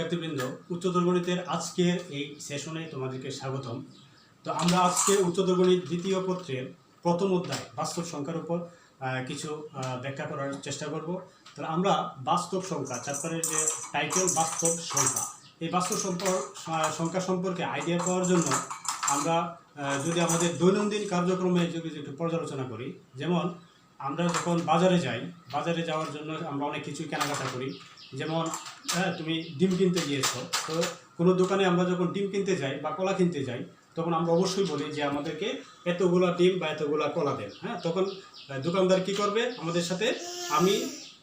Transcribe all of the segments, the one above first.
শিক্ষার্থীবৃন্দ, উচ্চতর গণিতের আজকের এই সেশনে তোমাদেরকে স্বাগতম। তো আমরা আজকে উচ্চতর গণিত দ্বিতীয় পত্রের প্রথম অধ্যায় বাস্তব সংখ্যার উপর কিছু ব্যাখ্যা করার চেষ্টা করব। তাহলে আমরা বাস্তব সংখ্যা চ্যাপ্টারের যে টাইটেল বাস্তব সংখ্যা, এই বাস্তব সংখ্যা সম্পর্কে আইডিয়া পাওয়ার জন্য আমরা যদি আমাদের দৈনন্দিন কার্যক্রমে যদি একটু পর্যালোচনা করি, যেমন আমরা যখন বাজারে যাওয়ার জন্য আমরা অনেক কিছুই কেনাকাটা করি। যেমন তুমি ডিম কিনতে গিয়েছো, তো কোনো দোকানে আমরা যখন ডিম কিনতে যাই বা কলা কিনতে যাই, তখন আমরা অবশ্যই বলি যে আমাদেরকে এতগুলা ডিম বা এতগুলা কলা দেন। তখন দোকানদার কি করবে, আমাদের সাথে আমি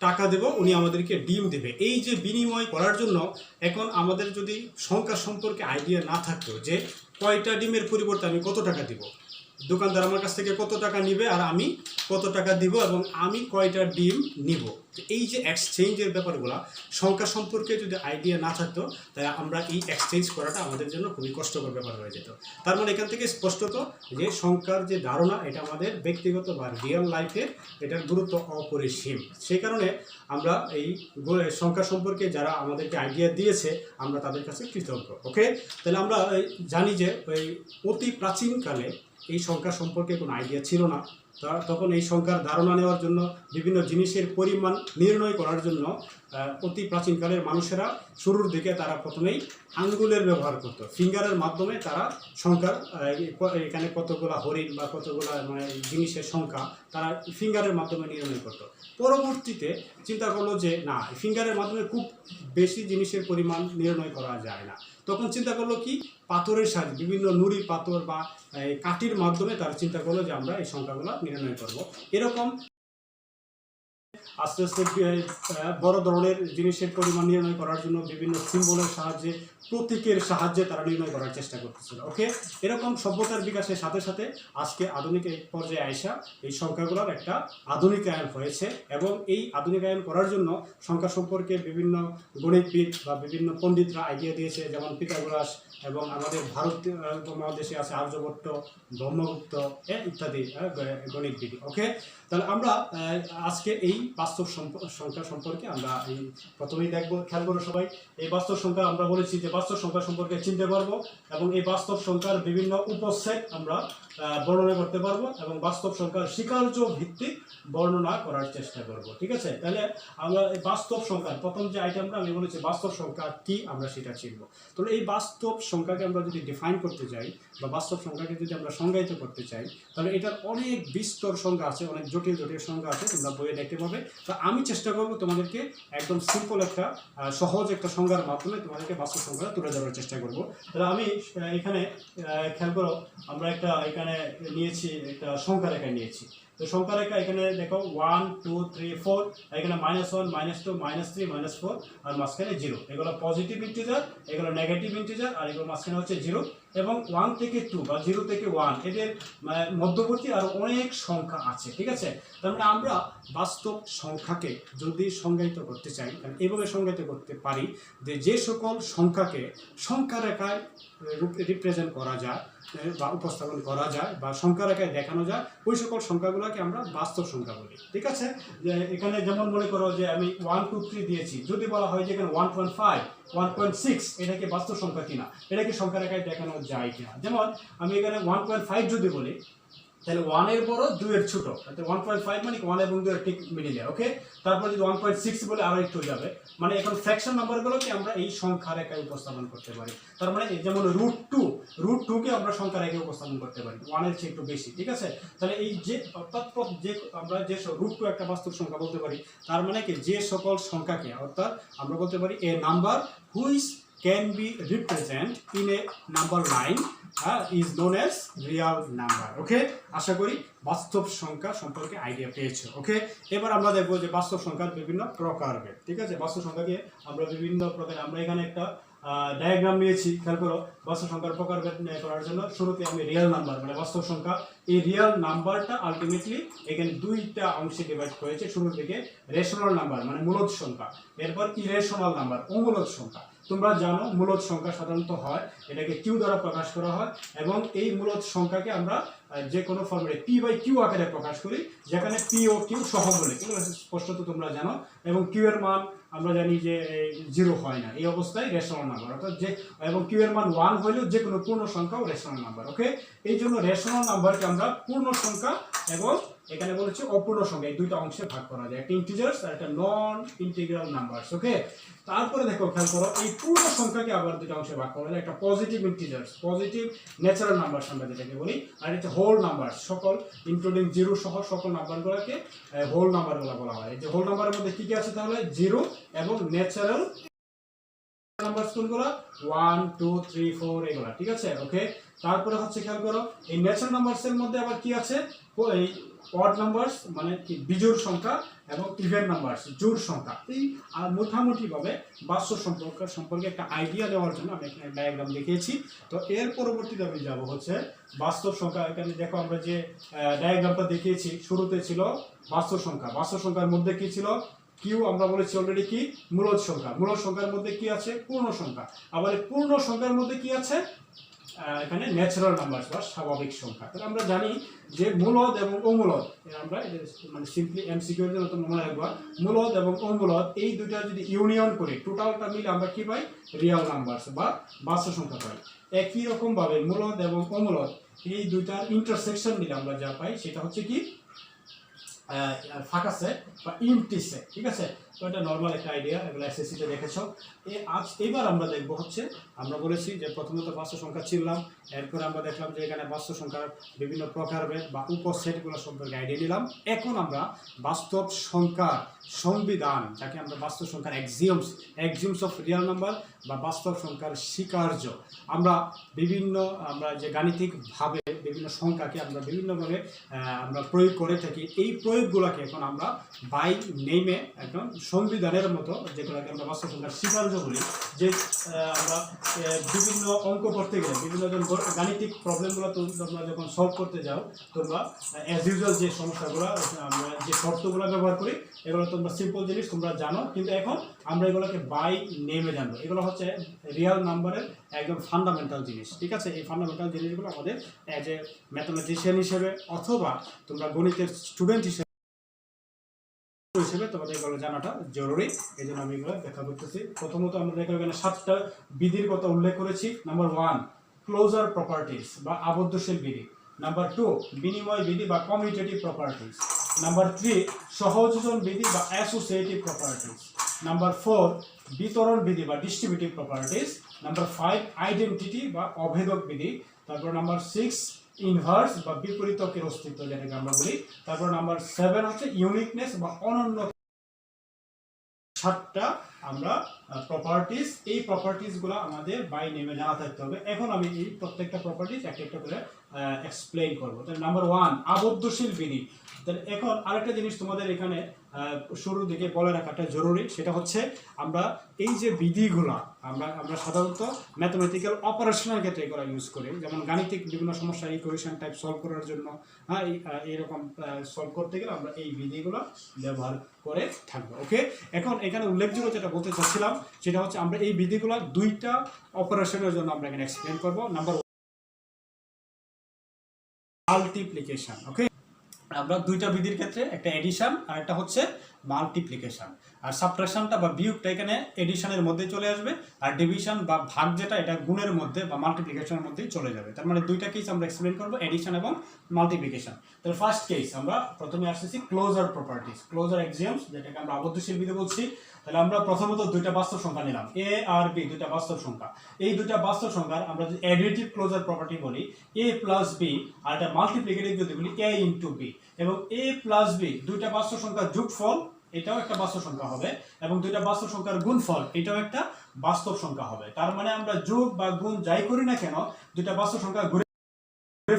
টাকা দেব, উনি আমাদেরকে ডিম দেবে। এই যে বিনিময় করার জন্য এখন আমাদের যদি সংখ্যা সম্পর্কে আইডিয়া না থাকতো যে কয়টা ডিমের পরিবর্তে আমি কত টাকা দিব, দোকানদার আমার কাছ থেকে কত টাকা নিবে আর আমি কত টাকা দিব এবং আমি কয়টা ডিম নিব, এই যে এক্সচেঞ্জের ব্যাপারগুলো সংখ্যা সম্পর্কে যদি আইডিয়া না থাকতো, তাই আমরা এই এক্সচেঞ্জ করাটা আমাদের জন্য খুবই কষ্টকর ব্যাপার হয়ে যেত। তার মানে এখান থেকে স্পষ্টত যে সংখ্যার যে ধারণা, এটা আমাদের ব্যক্তিগত বা রিয়েল লাইফে এটার গুরুত্ব অপরিসীম। সেই কারণে আমরা এই সংখ্যা সম্পর্কে যারা আমাদেরকে আইডিয়া দিয়েছে, আমরা তাদের কাছে কৃতজ্ঞ। ওকে, তাহলে আমরা জানি যে ওই অতি প্রাচীনকালে এই সংখ্যা সম্পর্কে কোনো আইডিয়া ছিল না। তখন এই সংখ্যার ধারণা নেওয়ার জন্য, বিভিন্ন জিনিসের পরিমাণ নির্ণয় করার জন্য অতি প্রাচীনকালের মানুষেরা শুরুর দিকে তারা প্রথমেই আঙ্গুলের ব্যবহার করতো। ফিঙ্গারের মাধ্যমে তারা সংখ্যার এখানে কতগুলা হরিণ বা কতগুলা জিনিসের সংখ্যা তারা ফিঙ্গারের মাধ্যমে নির্ণয় করতো। পরবর্তীতে চিন্তা করলো যে না, ফিঙ্গারের মাধ্যমে খুব বেশি জিনিসের পরিমাণ নির্ণয় করা যায় না। তখন চিন্তা করলো কি, পাথরের সাহায্যে, বিভিন্ন নুড়ি পাথর বা কাঠির মাধ্যমে তারা চিন্তা করলো যে আমরা এই সংখ্যাগুলো নির্ণয় করব। এরকম আস্তে আস্তে বড় ধরনের জিনিসের পরিমাণ নির্ণয় করার জন্য বিভিন্ন সিম্বলের সাহায্যে, প্রতীকের সাহায্যে তারা নির্ণয় করার চেষ্টা করতেছিল। ওকে, এরকম সভ্যতার বিকাশের সাথে সাথে আজকে আধুনিক এই পর্যায়ে আইসা এই সংখ্যাগুলোর একটা আধুনিকায়ন হয়েছে এবং এই আধুনিকায়ন করার জন্য সংখ্যা সম্পর্কে বিভিন্ন গণিতবিদ বা বিভিন্ন পণ্ডিতরা আইডিয়া দিয়েছে। যেমন পিথাগোরাস এবং আমাদের ভারতীয় মহাদেশে আছে আর্যভট্ট, ব্রহ্মগুপ্ত ইত্যাদি গণিতবিদ। ওকে, তাহলে আমরা আজকে এই বাস্তব সংখ্যা সম্পর্কে আমরা এই প্রথমেই দেখব। খেয়াল করো সবাই, এই বাস্তব সংখ্যা আমরা বলেছি যে বাস্তব সংখ্যা সম্পর্কে চিনতে পারবো এবং এই বাস্তব সংখ্যার বিভিন্ন উপসেট আমরা বর্ণনা করতে পারবো এবং বাস্তব সংখ্যার স্বীকার্য ভিত্তিক বর্ণনা করার চেষ্টা করব। ঠিক আছে, তাহলে আমরা এই বাস্তব সংখ্যার প্রথম যে আইটেমটা আমি বলেছি, বাস্তব সংখ্যা কি আমরা সেটা চিনব। তাহলে এই বাস্তব সংখ্যাকে আমরা যদি ডিফাইন করতে চাই বা বাস্তব সংখ্যাকে যদি আমরা সংজ্ঞায়িত করতে চাই, তাহলে এটার অনেক বিস্তর সংখ্যা আছে, অনেক জটিল জটিল সংখ্যা আছে, তোমরা বইয়ে দেখতে পাবে। তো আমি চেষ্টা করবো তোমাদেরকে একদম সিম্পল একটা সহজ একটা সংজ্ঞার মাধ্যমে তোমাদেরকে বাস্তব সংখ্যা তুলে ধরার চেষ্টা করব। তাহলে আমি এখানে খেয়াল করো, আমরা একটা এখানে নিয়েছি, একটা সংখ্যা রেখা নিয়েছি। তো সংখ্যা রেখা এখানে দেখো 1 2 3 4, এখানে -1 -2 -3 -4 আর মাঝখানে 0। এগুলো পজিটিভ ইন্টিজার, এগুলো নেগেটিভ ইন্টিজার, আর এগুলো মাঝখানে হচ্ছে 0 এবং 1 থেকে 2 বা 0 থেকে 1 এদের মধ্যবর্তী আরো অনেক সংখ্যা আছে। ঠিক আছে, তার মানে আমরা বাস্তব সংখ্যাকে যদি সংজ্ঞায়িত করতে চাই, তাহলে এইভাবে সংজ্ঞায়িত করতে পারি যে সকল সংখ্যাকে সংখ্যা রেখায় রিপ্রেজেন্ট করা যায় বা উপস্থাপন করা যায় বা সংখ্যা রেখায় দেখানো যায়, ওই সকল সংখ্যাগুলোকে আমরা বাস্তব সংখ্যা বলি। ঠিক আছে, যে এখানে যেমন মনে করো যে আমি 1 2 3 দিয়েছি, যদি বলা হয় যে এখানে 1.5 1.6 এটা কি বাস্তব সংখ্যা কিনা, এটা কি সংখ্যা রেখায় দেখানো যায় কিনা। যেমন আমি এখানে 1.5 যদি বলি, তাহলে 1 এর বড় 2 এর ছোট, তাহলে 1.5 মানে 1 এবং 2 এর ঠিক মিডিলে। ওকে, তারপর যদি 1.6 বলে আরো একটু যাবে, মানে এখন ফ্র্যাকশন নাম্বারগুলোকে আমরা এই সংখ্যা রেখায় উপস্থাপন করতে পারি। তার মানে যেমন √2 কে আমরা সংখ্যা রেখায় উপস্থাপন করতে পারি 1 এর চেয়ে একটু বেশি। ঠিক আছে, তাহলে এই যে অর্থাৎ যে আমরা যে √2 একটা বাস্তব সংখ্যা বলতে পারি, তার মানে কি যে সকল সংখ্যাকে, অর্থাৎ আমরা বলতে পারি a number which can be represented in a number line is known as real number. ওকে, আশা করি বাস্তব সংখ্যা সম্পর্কে আইডিয়া পেয়েছো। ওকে, এবার আমরা দেখবো যে বাস্তব সংখ্যার বিভিন্ন প্রকারভেদ। ঠিক আছে, বাস্তব সংখ্যাকে আমরা বিভিন্ন প্রকার, আমরা এখানে একটা ডায়াগ্রাম নিয়েছি। খেয়াল করো, বাস্তব সংখ্যার প্রকারভেদ করার জন্য শুরুতে আমি রিয়েল নাম্বার মানে বাস্তব সংখ্যা, এই রিয়েল নাম্বারটা আলটিমেটলি এখানে দুইটা অংশে ডিভাইড করেছে। শুরুর দিকে রেশনাল নাম্বার মানে মূলদ সংখ্যা, এরপর ইরেশনাল নাম্বার অমূলদ সংখ্যা। তোমরা জানো মূলদ সংখ্যা সাধারণত হয় এটাকে কিউ দ্বারা প্রকাশ করা হয়, এবং এই মূলদ সংখ্যাকে আমরা যে কোনো ফর্মুলায় পি বাই কিউ আকারে প্রকাশ করি, যেখানে পি ও কিউ সহমূলক, এগুলো স্পষ্টত তোমরা জানো। এবং কিউ এর মান আমরা জানি যে 0 হয় না, এই অবস্থায় রেশনাল নাম্বার, অর্থাৎ যে এবং কিউ এর মান 1 হলেও যে কোনো পূর্ণ সংখ্যাও রেশনাল নাম্বার। ওকে, এই জন্য রেশনাল নাম্বারকে আমরা পূর্ণ সংখ্যা এবং এখানে বলেছি অপূর্ণ সংখ্যা, এই দুইটা অংশে ভাগ করা যায়, একটা ইন্টিজার্স আর একটা নন ইন্টিগ্রাল নাম্বারস। ওকে, তারপরে দেখো খেয়াল করো এই পূর্ণ সংখ্যাকে আবার দুইটা অংশে ভাগ করা যায়, একটা positive integers, positive natural number আমরা যেটাকে বলি, আর একটা হোল নাম্বার, সকল ইনক্লুডিং 0 সহ সকল নাম্বারগুলোকে হোল নাম্বারগুলো বলা হয়। এই যে হোল নাম্বারের মধ্যে কি কি আছে তাহলে 0 এবং ন্যাচারাল নাম্বার কোনগুলো 1 2 3 4 এগুলা, ঠিক আছে। ওকে, তারপরে হচ্ছে খেয়াল করো এই ন্যাচারাল নাম্বারস এর মধ্যে আবার কি আছে, এই অড নাম্বারস মানে কি বিজোড় সংখ্যা এবং ইভেন নাম্বারস জোড় সংখ্যা। এই মোটামুটি ভাবে বাস্তব সম্পর্কে একটা আইডিয়া দেওয়ার জন্য আমি এখানে ডায়াগ্রাম দেখিয়েছি। তো এর পরবর্তীতে আমি যাব হচ্ছে বাস্তব সংখ্যা। এখানে দেখো আমরা যে ডায়াগ্রামটা দেখিয়েছি, শুরুতে ছিল বাস্তব সংখ্যা, বাস্তব সংখ্যার মধ্যে কি ছিল কিউ, আমরা বলেছি অলরেডি কি মূলদ সংখ্যা, মূলদ সংখ্যার মধ্যে কি আছে পূর্ণ সংখ্যা, আবার এই পূর্ণ সংখ্যার মধ্যে কি আছে এখানে ন্যাচারাল নাম্বার বা স্বাভাবিক সংখ্যা। তাহলে আমরা জানি যে মূলদ এবং অমূলদ, আমরা মানে সিম্পলি এমসিকিউ এর জন্য মনে রাখবা, মূলদ এবং অমূলদ এই দুইটা যদি ইউনিয়ন করি টোটালটা মিলে আমরা কি পাই রিয়েল নাম্বার বা বাস্তব সংখ্যা পাই। একই রকম ভাবে মূলদ এবং অমূলদ এই দুইটার ইন্টারসেকশন মিলে আমরা যা পাই সেটা হচ্ছে কি ফাঁকা সেট বা এমটি সেট, ঠিক আছে। তো এটা নর্মাল একটা আইডিয়া, এগুলো এসএসসি তে দেখেছো। এবার আমরা দেখব হচ্ছে, আমরা বলেছি যে প্রথমত বাস্তব সংখ্যা ছিলাম, এরপরে আমরা দেখলাম যে এখানে বাস্তব সংখ্যার বিভিন্ন প্রকারভেদ বা উপসেটগুলো সম্পর্কে আইডিয়া নিলাম। এখন আমরা বাস্তব সংখ্যার সংবিধান, যাকে আমরা বাস্তব সংখ্যার এক্সিওমস অফ রিয়েল নাম্বার বা বাস্তব সংখ্যার স্বীকার্য, আমরা আমরা যে গাণিতিকভাবে বিভিন্ন সংখ্যাকে আমরা বিভিন্নভাবে আমরা প্রয়োগ করে থাকি, এই প্রয়োগগুলোকে এখন আমরা বাই নেমে একদম সংবিধানের মতো, যেগুলোকে আমরা বাস্তব সংখ্যার স্বীকার্য বলি, যে আমরা বিভিন্ন অঙ্ক করতে গেলে বিভিন্ন গাণিতিক প্রবলেমগুলো তোমরা যখন সলভ করতে যাও, তোমরা অ্যাজ ইউজুয়াল যে সমস্যাগুলো আমরা যে শর্তগুলো ব্যবহার করি এগুলো তোমরা সিম্পল জিনিস তোমরা জানো, কিন্তু এখন আমরা এগুলোকে বাই নেমে জানবো। এগুলো হচ্ছে রিয়েল নাম্বারের একদম ফান্ডামেন্টাল জিনিস, ঠিক আছে। এই ফান্ডামেন্টাল জিনিসগুলো আমাদের অ্যাজ এ ম্যাথমেটিশিয়ান হিসেবে অথবা তোমরা গণিতের স্টুডেন্ট হিসেবে তোমাদের এগুলো জানাটা জরুরি, এই জন্য আমি এগুলো ব্যাখ্যা করতেছি। প্রথমত আমরা এখানে 7টা বিধির কথা উল্লেখ করেছি। নাম্বার 1 ক্লোজার প্রপার্টিজ বা আবদ্ধশীল বিধি, নাম্বার 2 বিনিময় বিধি বা কমিউটেটিভ প্রপার্টিজ, নাম্বার 3 সহযোজন বিধি বা অ্যাসোসিয়েটিভ প্রপার্টিজ, নাম্বার 4 বিতরণ বিধি বা ডিস্ট্রিবিউটিভ প্রপার্টিজ, নাম্বার 5 আইডেন্টিটি বা অভেদক বিধি, তারপর নাম্বার 6 ইনভার্স বা বিপরীতকের অস্তিত্ব যেটাকে আমরা বলি, তারপর নাম্বার 7 হচ্ছে ইউনিকনেস বা অনন্য। 7টা আমরা প্রপার্টিজ, এই প্রপার্টিজগুলো আমাদের বাই নেমে জানা থাকতে হবে। এখন আমি এই প্রত্যেকটা প্রপার্টিজ একটা একটা করে এক্সপ্লেইন করবো। তাহলে নাম্বার 1 আবদ্ধশীল বিধি। তাহলে এখন আরেকটা জিনিস তোমাদের এখানে শুরুর দিকে বলে রাখাটা জরুরি, সেটা হচ্ছে আমরা এই যে বিধিগুলো আমরা সাধারণত ম্যাথমেটিক্যাল অপারেশনের ক্ষেত্রে এগুলো ইউজ করি, যেমন গাণিতিক বিভিন্ন সমস্যা ইকুয়েশন টাইপ সলভ করার জন্য, হ্যাঁ এইরকম সলভ করতে গেলে আমরা এই বিধিগুলো ব্যবহার করে থাকবো। ওকে, এখন এখানে উল্লেখযোগ্য যেটা বলতে চাচ্ছিলাম সেটা হচ্ছে আমরা এই বিধিগুলো দুইটা অপারেশনের জন্য আমরা এখানে এক্সপ্লেন করবো। Number multiplication. ওকে, আমরা দুইটা বিধির ক্ষেত্রে একটা এডিশন আর একটা হচ্ছে মাল্টিপ্লিকেশন, আর সাবট্রাকশনটা বা বিয়োগটা এখানে এডিশনের মধ্যে চলে আসবে, আর ডিভিশন বা ভাগ যেটা এটা গুণের মধ্যে বা মাল্টিপ্লিকেশনের মধ্যেই চলে যাবে। তার মানে দুইটা কেস আমরা এক্সপ্লেন করবো, এডিশন এবং মাল্টিপ্লিকেশন। তাহলে ফার্স্ট কেস আমরা প্রথমে আসতেছি ক্লোজার প্রপার্টিজ, ক্লোজার এক্সিওমস, যেটাকে আমরা আবদ্ধশীল বিধি বলছি। তাহলে আমরা প্রথমত দুইটা বাস্তব সংখ্যা নিলাম, এ আর বি, দুইটা বাস্তব সংখ্যা। এই দুইটা বাস্তব সংখ্যার আমরা যদি অ্যাডিটিভ ক্লোজার প্রপার্টি বলি এ প্লাস বি, আর এটা মাল্টিপ্লিকেটিভ যদি বলি এ ইন্টু বি, এবং এ প্লাস বি দুইটা বাস্তব সংখ্যার যোগফল, এটাও একটা বাস্তব সংখ্যা হবে, এবং দুইটা বাস্তব সংখ্যার গুণফল, এটাও একটা বাস্তব সংখ্যা হবে। তার মানে আমরা যোগ বা গুণ যাই করি না কেন দুইটা বাস্তব সংখ্যা ঘুরে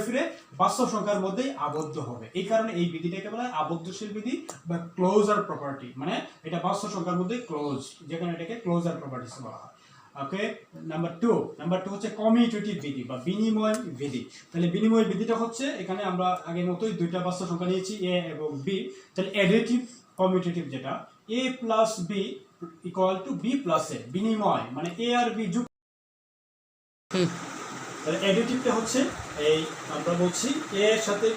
ফিরে বাস্তব সংখ্যার মধ্যেই আবদ্ধ হবে। এই কারণে এই বিধিটাকে বলা হয় আবদ্ধশীল বিধি বা ক্লোজার প্রপার্টি, মানে এটা বাস্তব সংখ্যার মধ্যে ক্লোজ, যেখানে এটাকে ক্লোজার প্রপার্টিজ বলা হয়। ওকে, নাম্বার 2 হচ্ছে কমিউটেটিভ বিধি বা বিনিময় বিধি। তাহলে বিনিময় বিধিটা হচ্ছে এখানে আমরা আগের মতোই দুইটা বাস্তব সংখ্যা নিয়েছি এ এবং বি, তাহলে অ্যাডিটিভ কমিউটেটিভ যেটা A plus B equal to B plus A, বিনিময় মানে এ আর বি যুক্ত। তাহলে অ্যাডিটিভটা হচ্ছে এই আমরা বলছি এ এর সাথে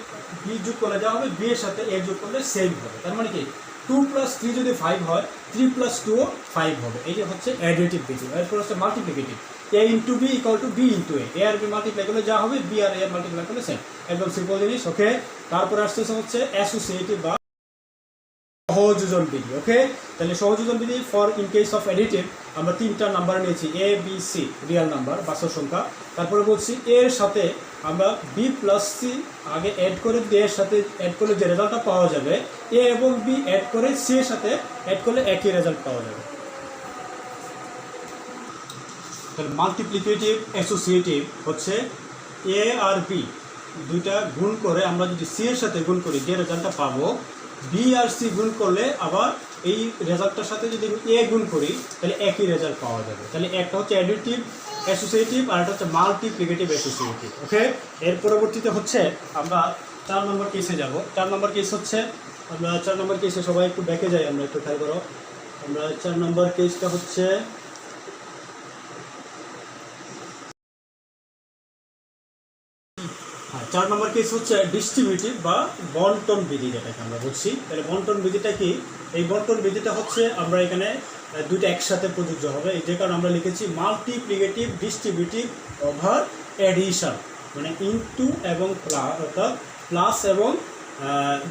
বি যোগ করলে যা হবে, বি এর সাথে এ যোগ করলে সেম হবে। তার মানে কি 2 + 3 যদি 5 হয়, 3 + 2 ও 5 হবে। এই যে হচ্ছে অ্যাডিটিভ বিধি। এরপর হচ্ছে multiplicative, A into B equal to B into A, আর বি মাল্টিপ্লাই করলে যা হবে বি আর এ মাল্টিপ্লাই করলে সেম। একদম সিম্পল জিনিস। ওকে, তারপর আসতেছে হচ্ছে অ্যাসোসিয়েটিভ বা সহযোজন বিধি। ওকে, তাহলে সহযোজন বিধি for in case of additive আমরা তিনটা নাম্বার নিয়েছি, A B C real number বাস্তব সংখ্যা। তারপরে বলছি এর সাথে আমরা বি প্লাস সি আগে অ্যাড করে দিয়ে এর সাথে অ্যাড করলে যে রেজাল্টটা পাওয়া যাবে, এ এবং বি অ্যাড করে সি এর সাথে অ্যাড করলে একই রেজাল্ট পাওয়া যাবে। তাহলে মাল্টিপ্লিকেটিভ অ্যাসোসিয়েটিভ হচ্ছে এ আর বি দুইটা গুণ করে আমরা যদি সি এর সাথে গুণ করি যে রেজাল্টটা পাবো, বি আর সি গুণ করলে আবার এই রেজাল্টটার সাথে যদি এ গুণ করি তাহলে একই রেজাল্ট পাওয়া যাবে। তাহলে একটা হচ্ছে অ্যাডিটিভ অ্যাসোসিয়েটিভ আর একটা হচ্ছে মাল্টিপ্লিকেটিভ অ্যাসোসিয়েটিভ। ওকে, এর পরবর্তীতে হচ্ছে আমরা 4 নম্বর কেসে যাব। 4 নম্বর কেস হচ্ছে আমরা 4 নম্বর কেসে সবাই একটু ব্যাকে যাই, আমরা একটু খেয়াল করো। আমরা 4 নম্বর কেসটা হচ্ছে হ্যাঁ, 4 নম্বর কেস হচ্ছে ডিস্ট্রিবিউটিভ বা বন্টন বিধি, যেটাকে আমরা বলছি। তাহলে বন্টন বিধিটা কি? এই বন্টন বিধিটা হচ্ছে আমরা এখানে দুইটা একসাথে প্রযোজ্য হবে, এই যে কারণে আমরা লিখেছি মাল্টিপ্লিকেটিভ ডিস্ট্রিবিউটিভ ওভার অ্যাডিশন, মানে ইনটু এবং প্লাস, অর্থাৎ প্লাস এবং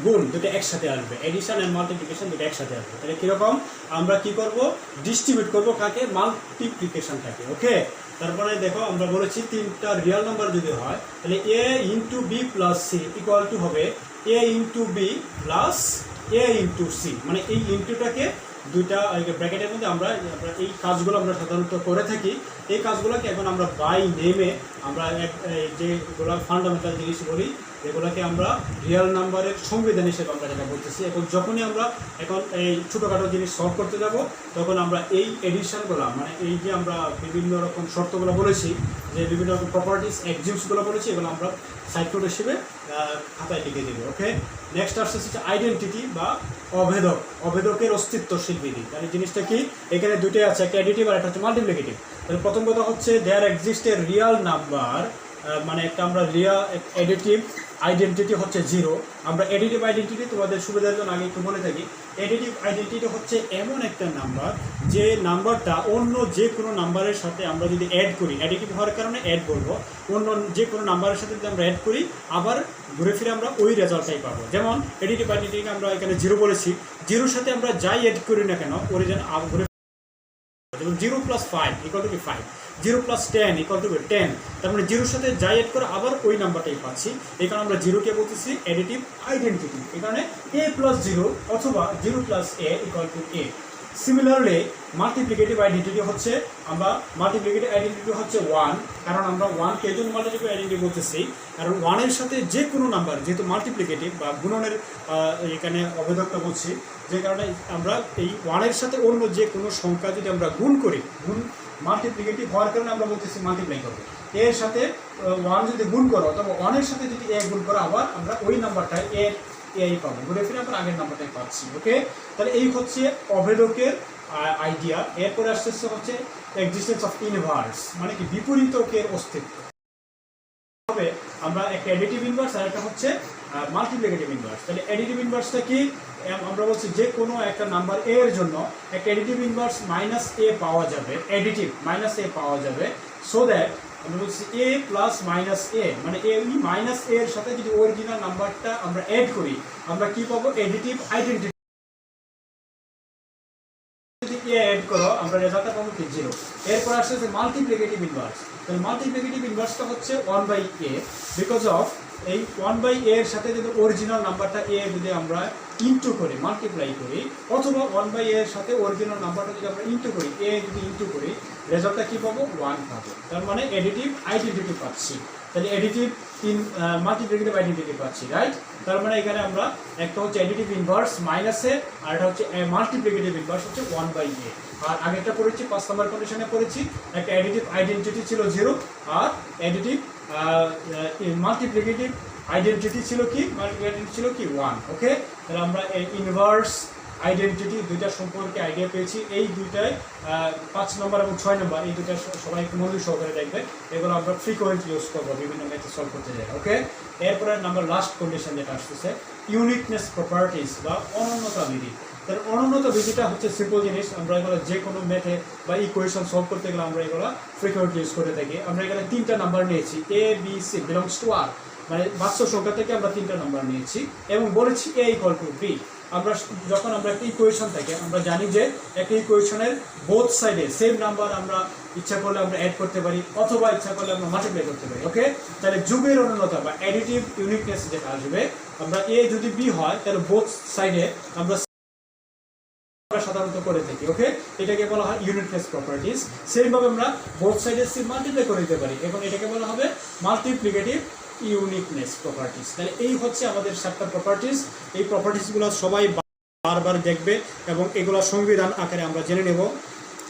গুণ দুটো একসাথে আসবে, এডিশন অ্যান্ড মাল্টিপ্লিকেশন দুটো একসাথে আসবে। তাহলে কীরকম আমরা কি করব, ডিস্ট্রিবিউট করব কাকে, মাল্টিপ্লিকেশনটাকে। ওকে, তারপরে দেখো আমরা বলেছি তিনটা রিয়েল নাম্বার যদি হয় তাহলে A into B plus C equal to হবে A into B plus A into C, মানে এই ইন্টুটাকে দুইটা ব্র্যাকেটের মধ্যে আমরা এই কাজগুলো আমরা সাধারণত করে থাকি। এই কাজগুলোকে এখন আমরা বাই নেমে আমরা যেগুলো ফান্ডামেন্টাল জিনিস বলি, এগুলোকে আমরা রিয়েল নাম্বারের সংবিধান হিসেবে আমরা যেটা বলতেছি। এখন যখনই আমরা এখন এই ছোটোখাটো জিনিস সলভ করতে যাব তখন আমরা এই এডিশনগুলো, মানে এই যে আমরা বিভিন্ন রকম শর্তগুলো বলেছি, যে বিভিন্ন রকম প্রপার্টিস এক্সিমসগুলো বলেছি, এগুলো আমরা সাইড নোট হিসেবে খাতায় লিখে দেবো। ওকে, নেক্সট আসছে হচ্ছে আইডেন্টিটি বা অভেদক, অভেদকের অস্তিত্বশীল বিধি। তাহলে জিনিসটা কি, এখানে দুটোই আছে, একটা অ্যাডিটিভ আর একটা হচ্ছে মাল্টিপ্লিকেটিভ। তাহলে প্রথম কথা হচ্ছে there exist a real number, মানে একটা আমরা অ্যাডিটিভ আইডেন্টিটি হচ্ছে 0। আমরা অ্যাডিটিভ আইডেন্টিটি তোমাদের সুবিধার জন্য আগে একটু বলে থাকি, অ্যাডিটিভ আইডেন্টিটি হচ্ছে এমন একটা নাম্বার যে নাম্বারটা অন্য যে কোনো নাম্বারের সাথে আমরা যদি অ্যাড করি, অ্যাডিটিভ হওয়ার কারণে অ্যাড বলবো, অন্য যে কোনো নাম্বারের সাথে যদি আমরা অ্যাড করি আবার ঘুরে ফিরে আমরা ওই রেজাল্টটাই পাবো। যেমন অ্যাডিটিভ আইডেন্টিটি আমরা এখানে 0 বলেছি, 0-র সাথে আমরা যাই অ্যাড করি না কেন অরিজিন ঘুরে, যেমন 0 + 5 = 5, 0 + 10 = 10। তার মানে 0-র সাথে যাই এড করে আবার ওই নাম্বারটাই পাচ্ছি, এই কারণে আমরা 0-কে বলতেছি অ্যাডিটিভ আইডেন্টিটি। এখানে a + 0 অথবা 0 + a = a। Similarly multiplicative identity হচ্ছে আমরা মাল্টিপ্লিকেটিভ আইডেন্টিটি হচ্ছে 1, কারণ আমরা 1-কে এই জন্য মাল্টিপ্লিকেটিভ আইডেন্টিটি বলতেছি কারণ 1-এর সাথে যে কোনো নাম্বার, যেহেতু মাল্টিপ্লিকেটিভ বা গুণনের এখানে অভেদকটা বলছি, যে কারণে আমরা এই 1-এর সাথে অন্য যে কোনো সংখ্যা যদি আমরা গুণ করি, গুণ মাল্টিপ্লিকেটিভ হওয়ার কারণে আমরা বলতেছি মাল্টিপ্লাই করবো। এর সাথে 1 যদি গুণ করো তবে 1-এর সাথে যদি a গুণ করো আবার আমরা ওই নাম্বারটাই এই পাবো, ঘুরে ফিরে আমরা আগের নাম্বারটাই পাচ্ছি। ওকে, তাহলে এই হচ্ছে অভেদকের আইডিয়া। এরপরে আসতেছে হচ্ছে এক্সিস্টেন্স অফ ইনভার্স, মানে কি বিপরীতকের অস্তিত্ব। হবে আমরা একটা অ্যাডিটিভ ইনভার্স আর একটা হচ্ছে মাল্টিপ্লিকেটিভ ইনভার্স। তাহলে অ্যাডিটিভ ইনভার্সটা কি, আমরা বলছি যে কোনো একটা নাম্বার a এর জন্য একটা অ্যাডিটিভ ইনভার্স -a পাওয়া যাবে, অ্যাডিটিভ -a পাওয়া যাবে, সো দ্যাট আমরা বলছি a + -a, মানে এই -a এর সাথে যদি অরিজিনাল নাম্বারটা আমরা অ্যাড করি আমরা কি পাবো, অ্যাডিটিভ আইডেন্টিটি। যদি a অ্যাড করো আমরা রেজাল্টটা পাবো কি 0। এরপর আসছে মাল্টিপ্লিকেটিভ ইনভার্স। তাহলে মাল্টিপ্লিকেটিভ ইনভার্সটা হচ্ছে 1/a, বিকজ অফ এই 1/a এর সাথে যদি অরিজিনাল নাম্বারটা a যদি আমরা ইনটু করি, মাল্টিপ্লাই করি, অথবা 1/a এর সাথে অরিজিনাল নাম্বারটা যদি আমরা ইনটু করি, a যদি ইনটু করি রেজাল্টটা কি পাবো, 1 পাবো। তার মানে অ্যাডিটিভ আইডেন্টিটি পাচ্ছি। তাহলে অ্যাডিটিভ মাল্টিপ্লিকেটিভ আইডেন্টিটি পাচ্ছি, রাইট। তার মানে এখানে আমরা একটা হচ্ছে অ্যাডিটিভ ইনভার্স -a আর একটা হচ্ছে মাল্টিপ্লিকেটিভ ইনভার্স হচ্ছে 1/a। আর আগেরটা পড়েছি 5 নম্বর কন্ডিশনে পড়েছি, একটা অ্যাডিটিভ আইডেন্টিটি ছিল 0 আর অ্যাডিটিভ মাল্টিপ্লিকেটিভ আইডেন্টিটি ছিল কি, 1। ওকে, তাহলে আমরা এই ইনভার্স আইডেন্টিটি, দুইটা সম্পর্কে আইডিয়া পেয়েছি। এই দুইটাই 5 নম্বর এবং 6 নম্বর, এই দুইটা সবাই একটু মনোযোগ সহকারে দেখবে। এগুলো আমরা ফ্রিকোয়েন্ট ইউজ করবো বিভিন্ন ম্যাথে সলভ করতে যাই। ওকে, এরপরে নাম্বার লাস্ট কন্ডিশন যেটা আসতেছে ইউনিকনেস প্রপার্টিস বা অনন্যতা বিধি। তার অনন্যতা বিধিটা হচ্ছে সিম্পল জিনিস, আমরা এগুলো যে কোনো ম্যাথে বা ইকুয়েশন সলভ করতে গেলে আমরা এগুলো ফ্রিকোয়েন্ট ইউজ করে থাকি। আমরা এখানে 3টা নাম্বার নিয়েছি, A B C belongs to আর, মানে বাস্তব সংখ্যা থেকে আমরা 3টা নাম্বার নিয়েছি এবং বলেছি এ ইকুয়াল টু বি। আমরা যখন আমরা একটা ইকুয়েশন থাকে আমরা জানি যে একটা ইকুয়েশনের বোথ সাইডে সেম নাম্বার আমরা ইচ্ছা করলে আমরা অ্যাড করতে পারি অথবা ইচ্ছা করলে আমরা মাল্টিপ্লাই করতে পারি। ওকে, তাহলে যুগের অনন্যতা বা অ্যাডিটিভ ইউনিকনেস যেটা আসবে, আমরা এ যদি বি হয় তাহলে বোথ সাইডে আমরা সাধারণত করে থাকি। ওকে, এটাকে বলা হয় ইউনিকনেস প্রপার্টিস। সেইভাবে আমরা বোথ সাইডে সি মাল্টিপ্লাই করে দিতে পারি, এবং এটাকে বলা হবে মাল্টিপ্লিকেটিভ ইউনিকনেস প্রপার্টিস। তাহলে এই হচ্ছে আমাদের 7টা প্রপার্টিস। এই প্রপার্টিসগুলো সবাই বারবার দেখবে এবং এগুলো সংবিধান আকারে আমরা জেনে নেব।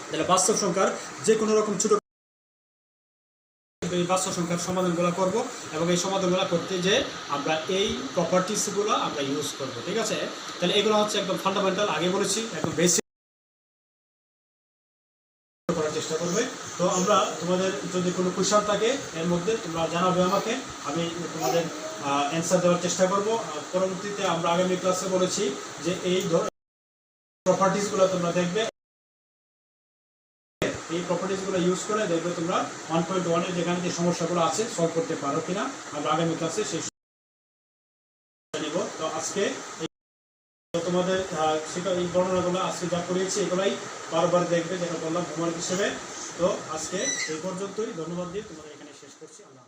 তাহলে বাস্তব সংখ্যার যে কোনো রকম ছোট এই বাস্তব সংখ্যার সমাধানগুলো করব এবং এই সমাধানগুলো করতে যে আমরা এই প্রপার্টিসগুলো আমরা ইউজ করব। ঠিক আছে, তাহলে এগুলো হচ্ছে একদম ফান্ডামেন্টাল, আগে বলেছি একদম বেসিক করার চেষ্টা করবে। তো আমরা তোমাদের যদি কোনো কোয়েশ্চন থাকে এর মধ্যে তোমরা জানাবে আমাকে, আমি তোমাদের অ্যান্সার দেওয়ার চেষ্টা করব। পরবর্তীতে আমরা আগামী ক্লাসে বলেছি যে এই প্রপার্টিসগুলো তোমরা দেখবে, এই প্রপার্টিসগুলো ইউজ করে দেখবে তোমরা 1.1 এর যেখানে যে সমস্যাগুলো আছে সলভ করতে পারো কিনা। আমরা আগামী ক্লাসে সেই জানিব। তো আজকে তোমাদের সেটা এই বর্ণনাগুলো আজকে যা করিয়েছি এগুলাই বারবার দেখবে, যেটা বললাম হোমওয়ার্ক হিসেবে। তো আজকে এই পর্যন্তই, ধন্যবাদ দিয়ে তোমাদের এখানে শেষ করছি। আল্লাহ।